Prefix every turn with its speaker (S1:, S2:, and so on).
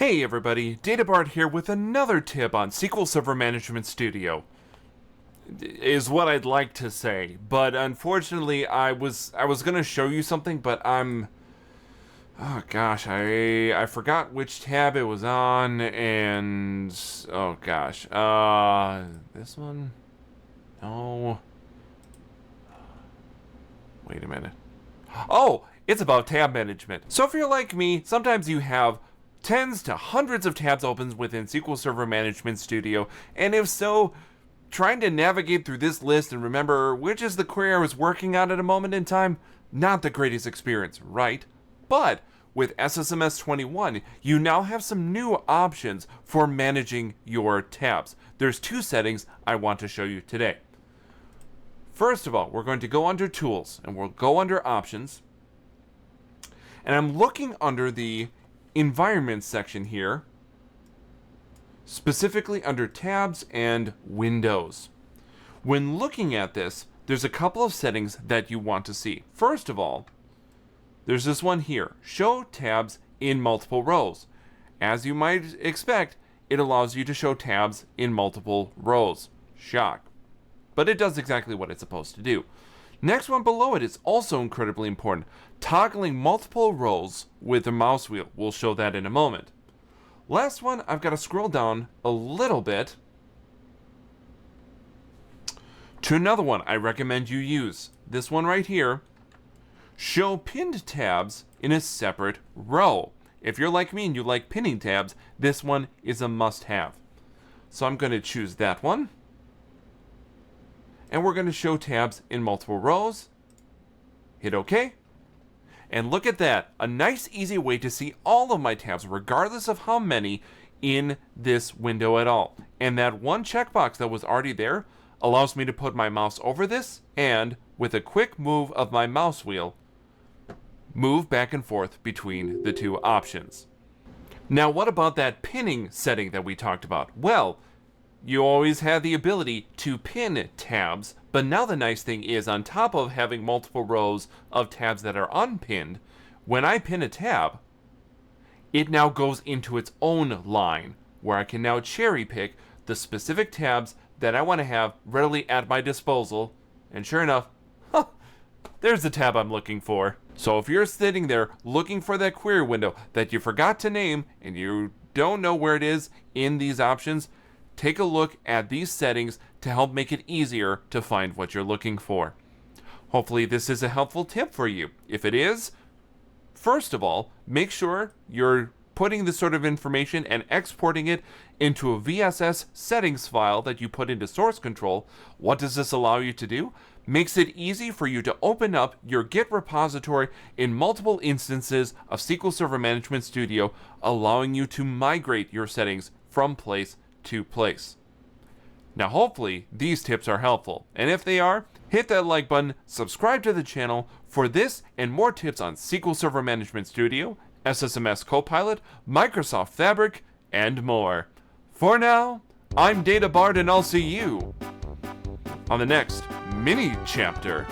S1: Hey everybody, DataBard here with another tip on SQL Server Management Studio. Is what I'd like to say, but unfortunately I was gonna show you something, but oh gosh, I forgot which tab it was on, and oh gosh, this one? No. Wait a minute. Oh, it's about tab management. So if you're like me, sometimes you have tens to hundreds of tabs open within SQL Server Management Studio, and if so, trying to navigate through this list and remember which is the query I was working on at a moment in time, not the greatest experience, right? But with SSMS 21, you now have some new options for managing your tabs. There's two settings I want to show you today. First of all, we're going to go under Tools, and we'll go under Options, and I'm looking under the Environment section here, specifically under Tabs and Windows. When looking at this, there's a couple of settings that you want to see. First of all, there's this one here, Show Tabs in Multiple Rows. As you might expect, it allows you to show tabs in multiple rows. Shock. But it does exactly what it's supposed to do. Next one below it is also incredibly important. Toggling multiple rows with the mouse wheel. We'll show that in a moment. Last one, I've got to scroll down a little bit to another one I recommend you use. This one right here. Show pinned tabs in a separate row. If you're like me and you like pinning tabs, this one is a must-have. So I'm going to choose that one. And we're going to show tabs in multiple rows. Hit OK. And look at that. A nice, easy way to see all of my tabs, regardless of how many, in this window at all. And that one checkbox that was already there allows me to put my mouse over this and, with a quick move of my mouse wheel, move back and forth between the two options. Now, what about that pinning setting that we talked about? Well, you always have the ability to pin tabs, but now the nice thing is, on top of having multiple rows of tabs that are unpinned, when I pin a tab, it now goes into its own line, where I can now cherry pick the specific tabs that I want to have readily at my disposal, and sure enough, there's the tab I'm looking for. So if you're sitting there looking for that query window that you forgot to name, and you don't know where it is in these options, take a look at these settings to help make it easier to find what you're looking for. Hopefully this is a helpful tip for you. If it is, first of all, make sure you're putting this sort of information and exporting it into a VSS settings file that you put into source control. What does this allow you to do? Makes it easy for you to open up your Git repository in multiple instances of SQL Server Management Studio, allowing you to migrate your settings from place to place. Now hopefully these tips are helpful, and if they are, hit that like button, subscribe to the channel for this and more tips on SQL Server Management Studio, SSMS Copilot, Microsoft Fabric, and more. For now, I'm DataBard, and I'll see you on the next mini chapter.